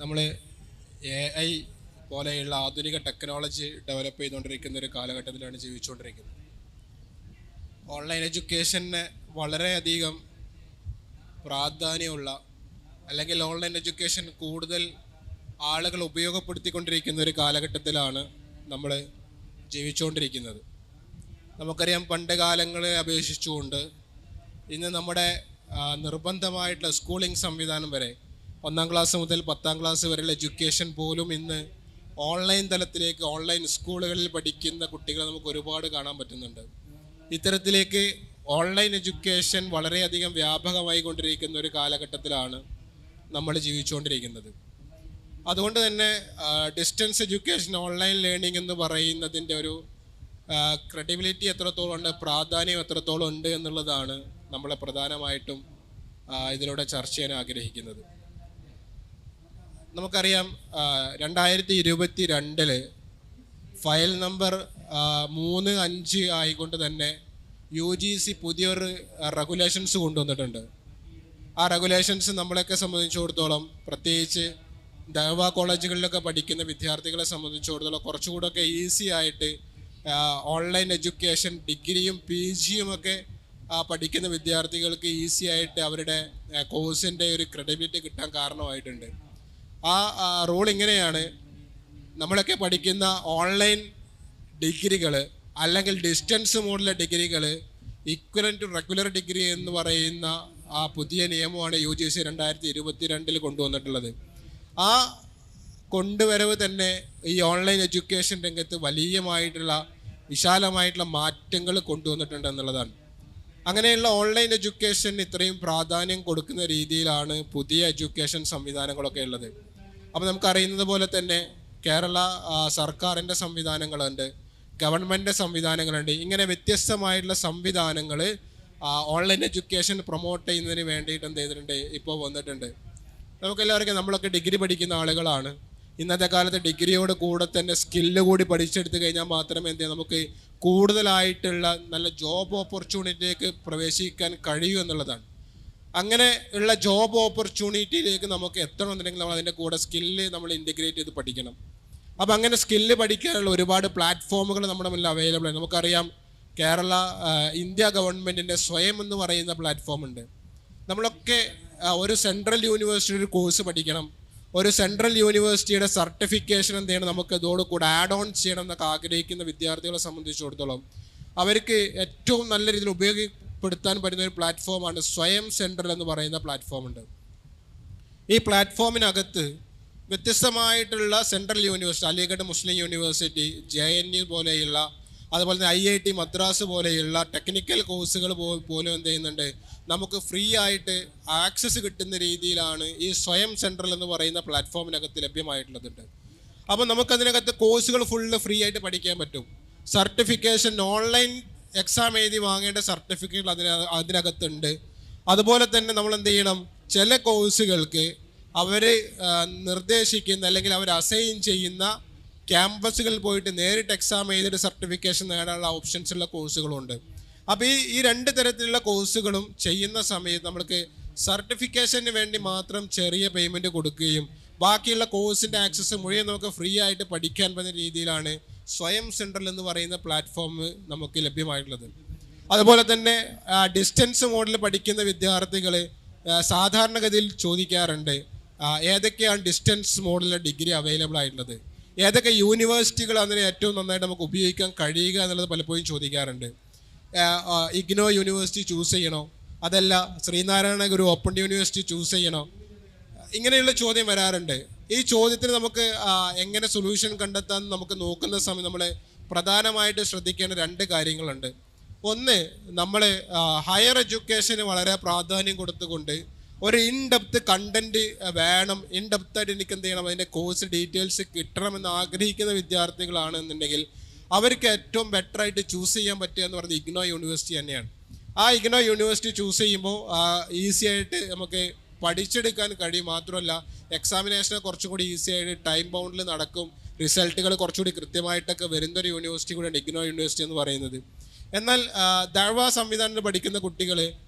നമ്മൾ AI പോലെയുള്ള ആധുനിക ടെക്നോളജി ഡെവലപ്പ് ചെയ്തുകൊണ്ടിരിക്കുന്ന ഒരു കാലഘട്ടത്തിലാണ് ജീവിച്ചുകൊണ്ടിരിക്കുന്നത്. ഓൺലൈൻ എഡ്യൂക്കേഷന് വളരെയധികം പ്രാധാന്യമുള്ള, അല്ലെങ്കിൽ ഓൺലൈൻ എഡ്യൂക്കേഷൻ കൂടുതൽ ആളുകൾ ഉപയോഗപ്പെടുത്തിക്കൊണ്ടിരിക്കുന്ന ഒരു കാലഘട്ടത്തിലാണ് നമ്മൾ ജീവിച്ചുകൊണ്ടിരിക്കുന്നത്. നമുക്കറിയാം, പണ്ട് കാലങ്ങളെ അപേക്ഷിച്ചുകൊണ്ട് ഇന്ന് നമ്മുടെ നിർബന്ധമായിട്ടുള്ള സ്കൂളിംഗ് സംവിധാനം വരെ 1ാം ക്ലാസ് മുതൽ 10ാം ക്ലാസ് വരെയുള്ള എഡ്യൂക്കേഷൻ പോലും ഇന്ന് ഓൺലൈൻ തലത്തിലേക്ക്, ഓൺലൈൻ സ്കൂളുകളിൽ പഠിക്കുന്ന കുട്ടികളെ നമുക്ക് ഒരുപാട് കാണാൻ പറ്റുന്നുണ്ട്. ഇത്തരത്തിലേക്ക് ഓൺലൈൻ എഡ്യൂക്കേഷൻ വളരെയധികം വ്യാപകമായി കൊണ്ടിരിക്കുന്ന ഒരു കാലഘട്ടത്തിലാണ് നമ്മൾ ജീവിച്ചുകൊണ്ടിരിക്കുന്നത്. അതുകൊണ്ട് തന്നെ ഡിസ്റ്റൻസ് എഡ്യൂക്കേഷൻ, ഓൺലൈൻ ലേണിംഗ് എന്ന് പറയുന്നതിൻ്റെ ഒരു ക്രെഡിബിലിറ്റി എത്രത്തോളം ഉണ്ട്, പ്രാധാന്യം എത്രത്തോളം ഉണ്ട് എന്നുള്ളതാണ് നമ്മൾ പ്രധാനമായിട്ടും ഇതിലൂടെ ചർച്ച ചെയ്യാൻ ആഗ്രഹിക്കുന്നത്. നമുക്കറിയാം, 2022 ഫയൽ നമ്പർ 35 ആയിക്കൊണ്ട് തന്നെ UGC പുതിയൊരു റെഗുലേഷൻസ് കൊണ്ടുവന്നിട്ടുണ്ട്. ആ റെഗുലേഷൻസ് നമ്മളെയൊക്കെ സംബന്ധിച്ചിടത്തോളം, പ്രത്യേകിച്ച് ദഅ്വ കോളേജുകളിലൊക്കെ പഠിക്കുന്ന വിദ്യാർത്ഥികളെ സംബന്ധിച്ചിടത്തോളം കുറച്ചുകൂടെയൊക്കെ ഈസി ആയിട്ട് ഓൺലൈൻ എഡ്യൂക്കേഷൻ, ഡിഗ്രിയും PGയും ഒക്കെ പഠിക്കുന്ന വിദ്യാർത്ഥികൾക്ക് ഈസി ആയിട്ട് അവരുടെ കോഴ്സിൻ്റെ ഒരു ക്രെഡിബിലിറ്റി കിട്ടാൻ കാരണമായിട്ടുണ്ട്. ആ റൂൾ ഇങ്ങനെയാണ്: നമ്മളൊക്കെ പഠിക്കുന്ന ഓൺലൈൻ ഡിഗ്രികൾ അല്ലെങ്കിൽ ഡിസ്റ്റൻസ് മോഡിലെ ഡിഗ്രികൾ ഈക്വലൻ്റ് ടു റെഗുലർ ഡിഗ്രി എന്ന് പറയുന്ന ആ പുതിയ നിയമമാണ് UGC 2022 കൊണ്ടുവന്നിട്ടുള്ളത്. ആ കൊണ്ടുവരവ് തന്നെ ഈ ഓൺലൈൻ എഡ്യൂക്കേഷൻ രംഗത്ത് വിശാലമായിട്ടുള്ള മാറ്റങ്ങൾ കൊണ്ടുവന്നിട്ടുണ്ട് എന്നുള്ളതാണ്. അങ്ങനെയുള്ള ഓൺലൈൻ എഡ്യൂക്കേഷൻ ഇത്രയും പ്രാധാന്യം കൊടുക്കുന്ന രീതിയിലാണ് പുതിയ എഡ്യൂക്കേഷൻ സംവിധാനങ്ങളൊക്കെ ഉള്ളത്. അപ്പോൾ നമുക്കറിയുന്നത് പോലെ തന്നെ കേരള സർക്കാരിൻ്റെ സംവിധാനങ്ങളുണ്ട്, ഗവൺമെൻറ് സംവിധാനങ്ങളുണ്ട്. ഇങ്ങനെ വ്യത്യസ്തമായിട്ടുള്ള സംവിധാനങ്ങൾ ഓൺലൈൻ എഡ്യൂക്കേഷൻ പ്രൊമോട്ട് ചെയ്യുന്നതിന് വേണ്ടിയിട്ട് എന്ത് ചെയ്തിട്ടുണ്ട്, ഇപ്പോൾ വന്നിട്ടുണ്ട്. നമുക്കെല്ലാവർക്കും, നമ്മളൊക്കെ ഡിഗ്രി പഠിക്കുന്ന ആളുകളാണ്. ഇന്നത്തെ കാലത്ത് ഡിഗ്രിയോട് കൂടെ തന്നെ സ്കില്ല് കൂടി പഠിച്ചെടുത്ത് കഴിഞ്ഞാൽ മാത്രമേ നമുക്ക് കൂടുതലായിട്ടുള്ള നല്ല ജോബ് ഓപ്പർച്യൂണിറ്റിയിലേക്ക് പ്രവേശിക്കാൻ കഴിയൂ എന്നുള്ളതാണ്. അങ്ങനെ ഉള്ള ജോബ് ഓപ്പർച്യൂണിറ്റിയിലേക്ക് നമുക്ക് എത്തണമെന്നുണ്ടെങ്കിൽ നമ്മൾ അതിൻ്റെ കൂടെ സ്കില്ല് നമ്മൾ ഇൻറ്റഗ്രേറ്റ് ചെയ്ത് പഠിക്കണം. അപ്പോൾ അങ്ങനെ സ്കില്ല് പഠിക്കാനുള്ള ഒരുപാട് പ്ലാറ്റ്ഫോമുകൾ നമ്മുടെ മുന്നിൽ അവൈലബിൾ ആണ്. നമുക്കറിയാം, ഇന്ത്യ ഗവൺമെൻറ്റിൻ്റെ സ്വയം എന്ന് പറയുന്ന പ്ലാറ്റ്ഫോം ഉണ്ട്. നമ്മളൊക്കെ ഒരു സെൻട്രൽ യൂണിവേഴ്സിറ്റി ഒരു കോഴ്സ് പഠിക്കണം, ഒരു സെൻട്രൽ യൂണിവേഴ്സിറ്റിയുടെ സർട്ടിഫിക്കേഷൻ എന്ത് ചെയ്യണം, നമുക്ക് ഇതോടുകൂടെ ആഡ് ഓൺ ചെയ്യണം എന്നൊക്കെ ആഗ്രഹിക്കുന്ന വിദ്യാർത്ഥികളെ സംബന്ധിച്ചിടത്തോളം അവർക്ക് ഏറ്റവും നല്ല രീതിയിൽ ഉപയോഗപ്പെടുത്താൻ പറ്റുന്ന ഒരു പ്ലാറ്റ്ഫോമാണ് സ്വയം സെൻട്രൽ എന്ന് പറയുന്ന പ്ലാറ്റ്ഫോം ഉണ്ട്. ഈ പ്ലാറ്റ്ഫോമിനകത്ത് വ്യത്യസ്തമായിട്ടുള്ള സെൻട്രൽ യൂണിവേഴ്സിറ്റി, അലിഗഡ് മുസ്ലിം യൂണിവേഴ്സിറ്റി, JNU പോലെയുള്ള, അതുപോലെ തന്നെ IIT മദ്രാസ് പോലെയുള്ള ടെക്നിക്കൽ കോഴ്സുകൾ പോലും എന്ത് ചെയ്യുന്നുണ്ട്, നമുക്ക് ഫ്രീ ആയിട്ട് ആക്സസ് കിട്ടുന്ന രീതിയിലാണ് ഈ സ്വയം സെൻട്രൽ എന്ന് പറയുന്ന പ്ലാറ്റ്ഫോമിനകത്ത് ലഭ്യമായിട്ടുള്ളതുണ്ട്. അപ്പോൾ നമുക്കതിനകത്ത് കോഴ്സുകൾ ഫുള്ള് ഫ്രീ ആയിട്ട് പഠിക്കാൻ പറ്റും. സർട്ടിഫിക്കേഷൻ, ഓൺലൈൻ എക്സാം എഴുതി വാങ്ങേണ്ട സർട്ടിഫിക്കറ്റ് അതിനകത്തുണ്ട്. അതുപോലെ തന്നെ നമ്മൾ എന്ത് ചെയ്യണം, ചില കോഴ്സുകൾക്ക് അവർ നിർദ്ദേശിക്കുന്ന അല്ലെങ്കിൽ അവർ അസൈൻ ചെയ്യുന്ന ക്യാമ്പസുകളിൽ പോയിട്ട് നേരിട്ട് എക്സാം ചെയ്തിട്ട് സർട്ടിഫിക്കേഷൻ നേടാനുള്ള ഓപ്ഷൻസുള്ള കോഴ്സുകളുണ്ട്. അപ്പോൾ ഈ 2 തരത്തിലുള്ള കോഴ്സുകളും ചെയ്യുന്ന സമയത്ത് നമ്മൾക്ക് സർട്ടിഫിക്കേഷന് വേണ്ടി മാത്രം ചെറിയ പേയ്മെൻറ്റ് കൊടുക്കുകയും ബാക്കിയുള്ള കോഴ്സിൻ്റെ ആക്സസ് മുഴുവൻ നമുക്ക് ഫ്രീ ആയിട്ട് പഠിക്കാൻ പറ്റുന്ന രീതിയിലാണ് സ്വയം സെൻട്രൽ എന്ന് പറയുന്ന പ്ലാറ്റ്ഫോം നമുക്ക് ലഭ്യമായിട്ടുള്ളത്. അതുപോലെ തന്നെ ഡിസ്റ്റൻസ് മോഡിൽ പഠിക്കുന്ന വിദ്യാർത്ഥികൾ സാധാരണഗതിയിൽ ചോദിക്കാറുണ്ട്, ഏതൊക്കെയാണ് ഡിസ്റ്റൻസ് മോഡിലെ ഡിഗ്രി അവൈലബിൾ ആയിട്ടുള്ളത്, ഏതൊക്കെ യൂണിവേഴ്സിറ്റികൾ അതിനെ ഏറ്റവും നന്നായിട്ട് നമുക്ക് ഉപയോഗിക്കാൻ കഴിയുക എന്നുള്ളത് പലപ്പോഴും ചോദിക്കാറുണ്ട്. IGNOU യൂണിവേഴ്സിറ്റി ചൂസ് ചെയ്യണോ, അതല്ല ശ്രീനാരായണ ഗുരു ഓപ്പൺ യൂണിവേഴ്സിറ്റി ചൂസ് ചെയ്യണോ, ഇങ്ങനെയുള്ള ചോദ്യം വരാറുണ്ട്. ഈ ചോദ്യത്തിന് നമുക്ക് എങ്ങനെ സൊല്യൂഷൻ കണ്ടെത്താൻ നമുക്ക് നോക്കുന്ന സമയം നമ്മൾ പ്രധാനമായിട്ട് ശ്രദ്ധിക്കേണ്ട 2 കാര്യങ്ങളുണ്ട്. ഒന്ന്, നമ്മൾ ഹയർ എഡ്യൂക്കേഷന് വളരെ പ്രാധാന്യം കൊടുത്തുകൊണ്ട് ഒരു ഇൻഡെപ്ത് കണ്ടന്റ് വേണം, ഇൻഡെപ്തായിട്ട് എനിക്ക് എന്ത് ചെയ്യണം, അതിൻ്റെ കോഴ്സ് ഡീറ്റെയിൽസ് കിട്ടണമെന്ന് ആഗ്രഹിക്കുന്ന വിദ്യാർത്ഥികളാണെന്നുണ്ടെങ്കിൽ അവർക്ക് ഏറ്റവും ബെറ്ററായിട്ട് ചൂസ് ചെയ്യാൻ പറ്റുക എന്ന് പറയുന്നത് IGNOU യൂണിവേഴ്സിറ്റി തന്നെയാണ്. ആ IGNOU യൂണിവേഴ്സിറ്റി ചൂസ് ചെയ്യുമ്പോൾ ഈസി ആയിട്ട് നമുക്ക് പഠിച്ചെടുക്കാൻ കഴിയും. മാത്രമല്ല, എക്സാമിനേഷൻ കുറച്ചും കൂടി ഈസി ആയിട്ട് ടൈം ബൗണ്ടിൽ നടക്കും, റിസൾട്ടുകൾ കുറച്ചുകൂടി കൃത്യമായിട്ടൊക്കെ വരുന്നൊരു യൂണിവേഴ്സിറ്റി കൂടിയാണ് IGNOU യൂണിവേഴ്സിറ്റി എന്ന് പറയുന്നത്. എന്നാൽ ദഅ്വ സംവിധാനത്തിൽ പഠിക്കുന്ന കുട്ടികൾ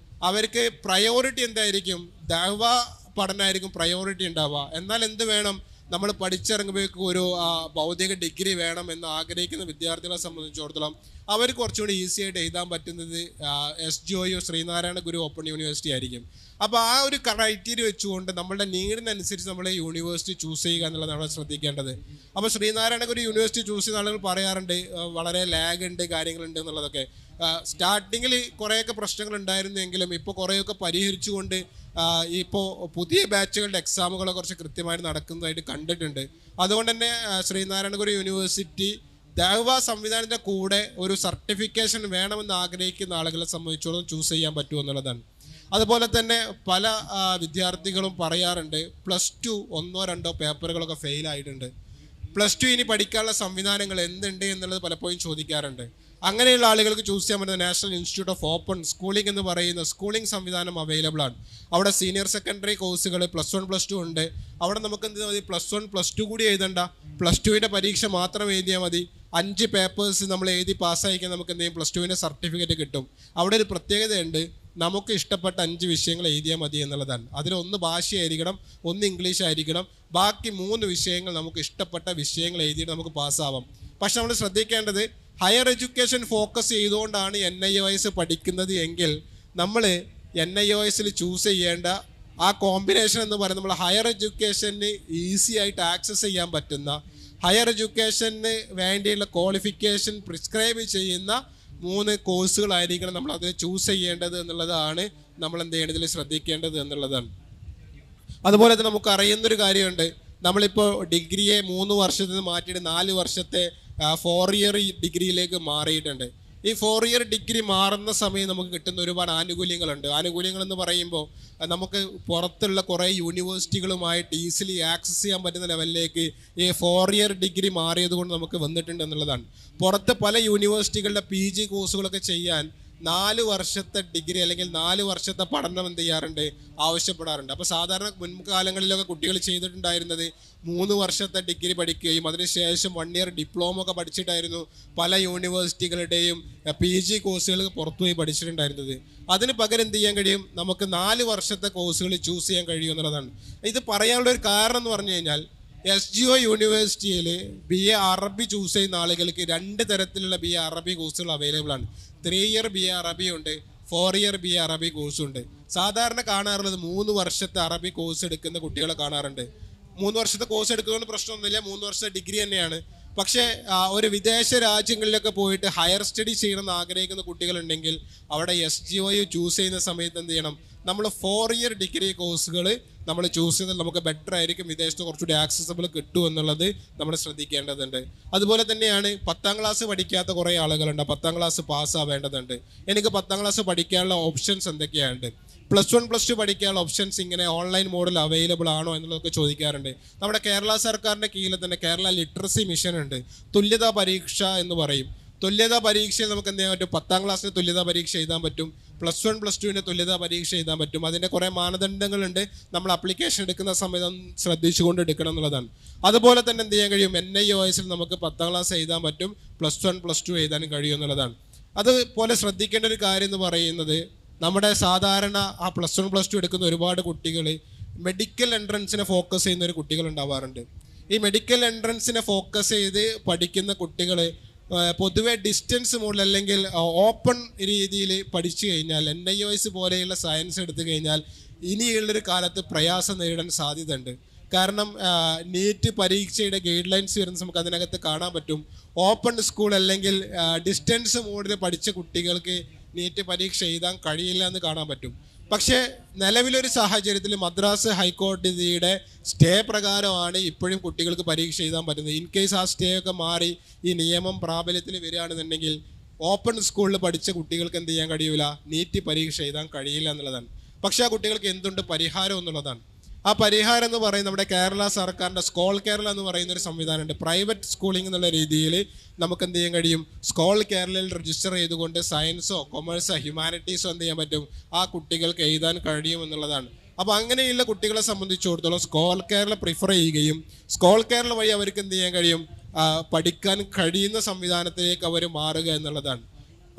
അവർക്ക് പ്രയോറിറ്റി എന്തായിരിക്കും, ദഅ്വ പഠനമായിരിക്കും പ്രയോറിറ്റി ഉണ്ടാവുക. എന്നാൽ എന്ത് വേണം, നമ്മൾ പഠിച്ചിറങ്ങുമ്പോഴേക്കും ഒരു ഭൗതിക ഡിഗ്രി വേണം എന്ന് ആഗ്രഹിക്കുന്ന വിദ്യാർത്ഥികളെ സംബന്ധിച്ചിടത്തോളം അവർ കുറച്ചുകൂടി ഈസി ആയിട്ട് എഴുതാൻ പറ്റുന്നത് SGOU ശ്രീനാരായണ ഗുരു ഓപ്പൺ യൂണിവേഴ്സിറ്റി ആയിരിക്കും. അപ്പോൾ ആ ഒരു ക്രൈറ്റീരിയ വെച്ചുകൊണ്ട് നമ്മളുടെ നീഡിനനുസരിച്ച് നമ്മൾ യൂണിവേഴ്സിറ്റി ചൂസ് ചെയ്യുക എന്നുള്ളതാണ് നമ്മൾ ശ്രദ്ധിക്കേണ്ടത്. അപ്പോൾ ശ്രീനാരായണ ഗുരു യൂണിവേഴ്സിറ്റി ചൂസ് ചെയ്യുന്ന ആളുകൾ പറയാറുണ്ട് വളരെ ലാഗ് ഉണ്ട്, കാര്യങ്ങളുണ്ട് എന്നുള്ളതൊക്കെ. സ്റ്റാർട്ടിങ്ങിൽ കുറേയൊക്കെ പ്രശ്നങ്ങൾ ഉണ്ടായിരുന്നെങ്കിലും ഇപ്പോൾ കുറേയൊക്കെ പരിഹരിച്ചുകൊണ്ട് ഇപ്പോൾ പുതിയ ബാച്ചുകളുടെ എക്സാമുകളെ കുറച്ച് കൃത്യമായിട്ട് നടക്കുന്നതായിട്ട് കണ്ടിട്ടുണ്ട്. അതുകൊണ്ട് തന്നെ ശ്രീനാരായണ ഗുരു യൂണിവേഴ്സിറ്റി ദഅ്വ സംവിധാനത്തിൻ്റെ കൂടെ ഒരു സർട്ടിഫിക്കേഷൻ വേണമെന്ന് ആഗ്രഹിക്കുന്ന ആളുകളെ സംബന്ധിച്ചോളം ചൂസ് ചെയ്യാൻ പറ്റുമെന്നുള്ളതാണ്. അതുപോലെ തന്നെ പല വിദ്യാർത്ഥികളും പറയാറുണ്ട് +2 1 2 പേപ്പറുകളൊക്കെ ഫെയിലായിട്ടുണ്ട്. +2 ഇനി പഠിക്കാനുള്ള സംവിധാനങ്ങൾ എന്തുണ്ട് എന്നുള്ളത് പലപ്പോഴും ചോദിക്കാറുണ്ട്. അങ്ങനെയുള്ള ആളുകൾക്ക് ചൂസ് ചെയ്യാൻ പറ്റുന്ന national institute of open schooling എന്ന് പറയുന്ന സ്കൂളിംഗ് സംവിധാനം അവൈലബിൾ ആണ്. അവിടെ സീനിയർ സെക്കൻഡറി കോഴ്സുകൾ +1 +2 ഉണ്ട്. അവിടെ നമുക്ക് എന്ത് മതി, +1 +2 കൂടി എഴുതണ്ട, +2വിൻ്റെ പരീക്ഷ മാത്രം എഴുതിയാൽ മതി. 5 പേപ്പേഴ്സ് നമ്മൾ എഴുതി പാസ്സായിക്കാൻ നമുക്ക് എന്ത് ചെയ്യും, +2വിൻ്റെ സർട്ടിഫിക്കറ്റ് കിട്ടും. അവിടെ ഒരു പ്രത്യേകതയുണ്ട്, നമുക്ക് ഇഷ്ടപ്പെട്ട 5 വിഷയങ്ങൾ എഴുതിയാൽ മതി എന്നുള്ളതാണ്. അതിലൊന്ന് ഭാഷയായിരിക്കണം, ഒന്ന് ഇംഗ്ലീഷ് ആയിരിക്കണം, ബാക്കി 3 വിഷയങ്ങൾ നമുക്ക് ഇഷ്ടപ്പെട്ട വിഷയങ്ങൾ എഴുതിയിട്ട് നമുക്ക് പാസ്സാവാം. പക്ഷെ നമ്മൾ ശ്രദ്ധിക്കേണ്ടത് ഹയർ എഡ്യൂക്കേഷൻ ഫോക്കസ് ചെയ്തുകൊണ്ടാണ് NIOS പഠിക്കുന്നത് എങ്കിൽ നമ്മൾ NIOSൽ ചൂസ് ചെയ്യേണ്ട ആ കോമ്പിനേഷൻ എന്ന് പറയുന്നത് നമ്മൾ ഹയർ എഡ്യൂക്കേഷന് ഈസി ആയിട്ട് ആക്സസ് ചെയ്യാൻ പറ്റുന്ന, ഹയർ എഡ്യൂക്കേഷന് വേണ്ടിയുള്ള ക്വാളിഫിക്കേഷൻ പ്രിസ്ക്രൈബ് ചെയ്യുന്ന 3 കോഴ്സുകളായിരിക്കണം നമ്മൾ അതിൽ ചൂസ് ചെയ്യേണ്ടത് എന്നുള്ളതാണ് നമ്മൾ എന്ത് ചെയ്യേണ്ടതിൽ ശ്രദ്ധിക്കേണ്ടത് എന്നുള്ളതാണ്. അതുപോലെ തന്നെ നമുക്ക് അറിയുന്നൊരു കാര്യമുണ്ട്, നമ്മളിപ്പോൾ ഡിഗ്രിയെ 3 വർഷത്തിൽ നിന്ന് മാറ്റിയിട്ട് 4 വർഷത്തെ 4 ഇയർ ഡിഗ്രിയിലേക്ക് മാറിയിട്ടുണ്ട്. ഈ 4 ഇയർ ഡിഗ്രി മാറുന്ന സമയം നമുക്ക് കിട്ടുന്ന ഒരുപാട് ആനുകൂല്യങ്ങളുണ്ട്. ആനുകൂല്യങ്ങൾ എന്ന് പറയുമ്പോൾ നമുക്ക് പുറത്തുള്ള കുറേ യൂണിവേഴ്സിറ്റികളുമായിട്ട് ഈസിലി ആക്സസ് ചെയ്യാൻ പറ്റുന്ന ലെവലിലേക്ക് ഈ 4 ഇയർ ഡിഗ്രി മാറിയത് കൊണ്ട് നമുക്ക് വന്നിട്ടുണ്ട് എന്നുള്ളതാണ്. പുറത്ത് പല യൂണിവേഴ്സിറ്റികളുടെ PG കോഴ്സുകളൊക്കെ ചെയ്യാൻ 4 വർഷത്തെ ഡിഗ്രി അല്ലെങ്കിൽ 4 വർഷത്തെ പഠനം എന്ത് ചെയ്യാറുണ്ട്, ആവശ്യപ്പെടാറുണ്ട്. അപ്പോൾ സാധാരണ മുൻകാലങ്ങളിലൊക്കെ കുട്ടികൾ ചെയ്തിട്ടുണ്ടായിരുന്നത് 3 വർഷത്തെ ഡിഗ്രി പഠിക്കുകയും അതിനുശേഷം 1 ഇയർ ഡിപ്ലോമ ഒക്കെ പഠിച്ചിട്ടായിരുന്നു പല യൂണിവേഴ്സിറ്റികളുടെയും PG കോഴ്സുകൾ പുറത്തുപോയി പഠിച്ചിട്ടുണ്ടായിരുന്നത്. അതിന് പകരം എന്ത് ചെയ്യാൻ കഴിയും, നമുക്ക് 4 വർഷത്തെ കോഴ്സുകൾ ചൂസ് ചെയ്യാൻ കഴിയും എന്നുള്ളതാണ്. ഇത് പറയാനുള്ള ഒരു കാരണം എന്ന് പറഞ്ഞു കഴിഞ്ഞാൽ SGO യൂണിവേഴ്സിറ്റിയിൽ BA അറബി ചൂസ് ചെയ്യുന്ന ആളുകൾക്ക് 2 തരത്തിലുള്ള BA അറബി കോഴ്സുകൾ അവൈലബിൾ ആണ്. 3 ഇയർ BA അറബി ഉണ്ട്, 4 ഇയർ BA അറബി കോഴ്സും ഉണ്ട്. സാധാരണ കാണാറുള്ളത് 3 വർഷത്തെ അറബി കോഴ്സ് എടുക്കുന്ന കുട്ടികളെ കാണാറുണ്ട്. 3 വർഷത്തെ കോഴ്സ് എടുക്കുന്നതുകൊണ്ട് പ്രശ്നമൊന്നുമില്ല, 3 വർഷത്തെ ഡിഗ്രി തന്നെയാണ്. പക്ഷേ ഒരു വിദേശ രാജ്യങ്ങളിലൊക്കെ പോയിട്ട് ഹയർ സ്റ്റഡി ചെയ്യണമെന്ന് ആഗ്രഹിക്കുന്ന കുട്ടികളുണ്ടെങ്കിൽ അവിടെ SGOU ചൂസ് ചെയ്യുന്ന സമയത്ത് എന്ത് ചെയ്യണം, നമ്മൾ 4 ഇയർ ഡിഗ്രി കോഴ്സുകൾ നമ്മൾ ചൂസ് ചെയ്താൽ നമുക്ക് ബെറ്റർ ആയിരിക്കും, വിദേശത്ത് കുറച്ചുകൂടി ആക്സസബിൾ കിട്ടും എന്നുള്ളത് നമ്മൾ ശ്രദ്ധിക്കേണ്ടതുണ്ട്. അതുപോലെ തന്നെയാണ് 10ാം ക്ലാസ് പഠിക്കാത്ത കുറേ ആളുകളുണ്ട്, 10ാം ക്ലാസ് പാസ്സാവേണ്ടതുണ്ട്. എനിക്ക് 10ാം ക്ലാസ് പഠിക്കാനുള്ള ഓപ്ഷൻസ് എന്തൊക്കെയാണ്, +1 +2 പഠിക്കാനുള്ള ഓപ്ഷൻസ് ഇങ്ങനെ ഓൺലൈൻ മോഡിൽ അവൈലബിൾ ആണോ എന്നുള്ളതൊക്കെ ചോദിക്കാറുണ്ട്. നമ്മുടെ കേരള സർക്കാരിൻ്റെ കീഴിൽ തന്നെ കേരള ലിറ്ററസി മിഷൻ ഉണ്ട്, തുല്യതാ പരീക്ഷ എന്ന് പറയും. തുല്യതാ പരീക്ഷയിൽ നമുക്ക് എന്ത് ചെയ്യാൻ പറ്റും, 10ാം ക്ലാസ്സിന് തുല്യതാ പരീക്ഷ എഴുതാൻ പറ്റും, +1 +2വിന് തുല്യതാ പരീക്ഷ എഴുതാൻ പറ്റും. അതിൻ്റെ കുറേ മാനദണ്ഡങ്ങളുണ്ട്, നമ്മൾ അപ്ലിക്കേഷൻ എടുക്കുന്ന സമയത്ത് ശ്രദ്ധിച്ചുകൊണ്ട് എടുക്കണം എന്നുള്ളതാണ്. അതുപോലെ തന്നെ എന്ത് ചെയ്യാൻ കഴിയും, NIOSൽ നമുക്ക് 10ാം ക്ലാസ് എഴുതാൻ പറ്റും, +1 +2 എഴുതാനും കഴിയും എന്നുള്ളതാണ്. അതുപോലെ ശ്രദ്ധിക്കേണ്ട ഒരു കാര്യം എന്ന് പറയുന്നത്, നമ്മുടെ സാധാരണ ആ +1 +2 എടുക്കുന്ന ഒരുപാട് കുട്ടികൾ മെഡിക്കൽ എൻട്രൻസിനെ ഫോക്കസ് ചെയ്യുന്ന ഒരു കുട്ടികൾ ഉണ്ടാവാറുണ്ട്. ഈ മെഡിക്കൽ എൻട്രൻസിനെ ഫോക്കസ് ചെയ്ത് പഠിക്കുന്ന കുട്ടികൾ പൊതുവെ ഡിസ്റ്റൻസ് മോഡിൽ അല്ലെങ്കിൽ ഓപ്പൺ രീതിയിൽ പഠിച്ചു കഴിഞ്ഞാൽ NIOS പോലെയുള്ള സയൻസ് എടുത്തു കഴിഞ്ഞാൽ ഇനിയുള്ളൊരു കാലത്ത് പ്രയാസം നേരിടാൻ സാധ്യതയുണ്ട്. കാരണം നീറ്റ് പരീക്ഷയുടെ ഗൈഡ് ലൈൻസ് വരുന്ന നമുക്ക് അതിനകത്ത് കാണാൻ പറ്റും, ഓപ്പൺ സ്കൂൾ അല്ലെങ്കിൽ ഡിസ്റ്റൻസ് മോഡിൽ പഠിച്ച കുട്ടികൾക്ക് നീറ്റ് പരീക്ഷ എഴുതാൻ കഴിയില്ല എന്ന് കാണാൻ പറ്റും. പക്ഷേ നിലവിലൊരു സാഹചര്യത്തിൽ മദ്രാസ് ഹൈക്കോടതിയുടെ സ്റ്റേ പ്രകാരമാണ് ഇപ്പോഴും കുട്ടികൾക്ക് പരീക്ഷ എഴുതാൻ പറ്റുന്നത്. ഇൻ കേസ് ആ സ്റ്റേ ഒക്കെ മാറി ഈ നിയമം പ്രാബല്യത്തിൽ വരികയാണെന്നുണ്ടെങ്കിൽ ഓപ്പൺ സ്കൂളിൽ പഠിച്ച കുട്ടികൾക്ക് എന്ത് ചെയ്യാൻ കഴിയില്ല, നീറ്റ് പരീക്ഷ എഴുതാൻ കഴിയില്ല എന്നുള്ളതാണ്. പക്ഷേ ആ കുട്ടികൾക്ക് എന്തുണ്ട് പരിഹാരം എന്നുള്ളതാണ്. ആ പരിഹാരം എന്ന് പറയുന്നത് നമ്മുടെ കേരള സർക്കാരിൻ്റെ സ്കോൾ കേരള എന്ന് പറയുന്ന ഒരു സംവിധാനമുണ്ട്. പ്രൈവറ്റ് സ്കൂളിംഗ് എന്നുള്ള രീതിയിൽ നമുക്ക് എന്ത് ചെയ്യാൻ കഴിയും, സ്കോൾ കേരളയിൽ രജിസ്റ്റർ ചെയ്തുകൊണ്ട് സയൻസോ കൊമേഴ്സോ ഹ്യൂമാനിറ്റീസോ എന്ത് ചെയ്യാൻ പറ്റും, ആ കുട്ടികൾക്ക് എഴുതാൻ കഴിയും എന്നുള്ളതാണ്. അപ്പോൾ അങ്ങനെയുള്ള കുട്ടികളെ സംബന്ധിച്ചിടത്തോളം സ്കോൾ കേരള പ്രിഫർ ചെയ്യുകയും സ്കോൾ കേരള വഴി അവർക്ക് എന്ത് ചെയ്യാൻ കഴിയും, പഠിക്കാൻ കഴിയുന്ന സംവിധാനത്തിലേക്ക് അവർ മാറുക എന്നുള്ളതാണ്.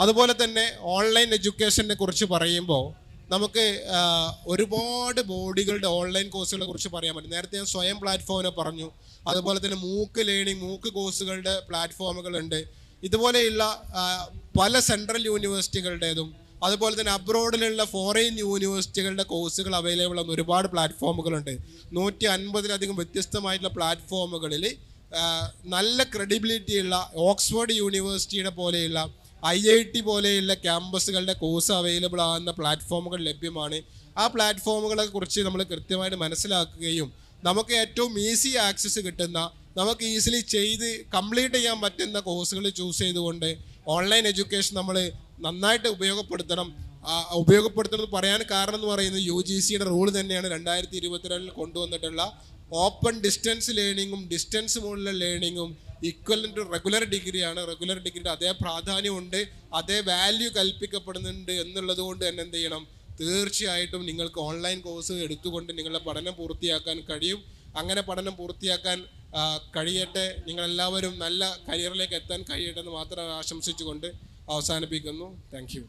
അതുപോലെ തന്നെ ഓൺലൈൻ എഡ്യൂക്കേഷനെ കുറിച്ച് പറയുമ്പോൾ നമുക്ക് ഒരുപാട് ബോഡികളുടെ ഓൺലൈൻ കോഴ്സുകളെ കുറിച്ച് പറയാൻ പറ്റും. നേരത്തെ ഞാൻ സ്വയം പ്ലാറ്റ്ഫോമിനെ പറഞ്ഞു. അതുപോലെ തന്നെ മൂക്ക് ലേണിംഗ്, മൂക്ക് കോഴ്സുകളുടെ പ്ലാറ്റ്ഫോമുകളുണ്ട്. ഇതുപോലെയുള്ള പല സെൻട്രൽ യൂണിവേഴ്സിറ്റികളുടേതും അതുപോലെ തന്നെ അബ്രോഡിലുള്ള ഫോറിൻ യൂണിവേഴ്സിറ്റികളുടെ കോഴ്സുകൾ അവൈലബിൾ ആകുന്ന ഒരുപാട് പ്ലാറ്റ്ഫോമുകളുണ്ട്. 150-ലധികം വ്യത്യസ്തമായിട്ടുള്ള പ്ലാറ്റ്ഫോമുകളിൽ നല്ല ക്രെഡിബിലിറ്റിയുള്ള ഓക്സ്ഫോർഡ് യൂണിവേഴ്സിറ്റിയുടെ പോലെയുള്ള IIT പോലെയുള്ള ക്യാമ്പസുകളുടെ കോഴ്സ് അവൈലബിൾ ആകുന്ന പ്ലാറ്റ്ഫോമുകൾ ലഭ്യമാണ്. ആ പ്ലാറ്റ്ഫോമുകളെ കുറിച്ച് നമ്മൾ കൃത്യമായിട്ട് മനസ്സിലാക്കുകയും നമുക്ക് ഏറ്റവും ഈസി ആക്സസ് കിട്ടുന്ന, നമുക്ക് ഈസിലി ചെയ്ത് കംപ്ലീറ്റ് ചെയ്യാൻ പറ്റുന്ന കോഴ്സുകൾ ചൂസ് ചെയ്തുകൊണ്ട് ഓൺലൈൻ എഡ്യൂക്കേഷൻ നമ്മൾ നന്നായിട്ട് ഉപയോഗപ്പെടുത്തണമെന്ന് പറയാൻ കാരണം എന്ന് പറയുന്നത് UGCയുടെ റൂൾ തന്നെയാണ് 2022 കൊണ്ടുവന്നിട്ടുള്ള ഓപ്പൺ ഡിസ്റ്റൻസ് ലേണിങ്ങും ഡിസ്റ്റൻസ് മോഡിലെ ലേണിങ്ങും ഈക്വലൻ്റ് ടു റെഗുലർ ഡിഗ്രിയാണ്. റെഗുലർ ഡിഗ്രിയുടെ അതേ പ്രാധാന്യമുണ്ട്, അതേ വാല്യൂ കൽപ്പിക്കപ്പെടുന്നുണ്ട് എന്നുള്ളത് കൊണ്ട് തന്നെ എന്ത് ചെയ്യണം, തീർച്ചയായിട്ടും നിങ്ങൾക്ക് ഓൺലൈൻ കോഴ്സ് എടുത്തുകൊണ്ട് നിങ്ങളുടെ പഠനം പൂർത്തിയാക്കാൻ കഴിയും. അങ്ങനെ പഠനം പൂർത്തിയാക്കാൻ കഴിയട്ടെ. നിങ്ങളെല്ലാവരും നല്ല കരിയറിലേക്ക് എത്താൻ കഴിയട്ടെ എന്ന് മാത്രം ആശംസിച്ചുകൊണ്ട് അവസാനിപ്പിക്കുന്നു. Thank you.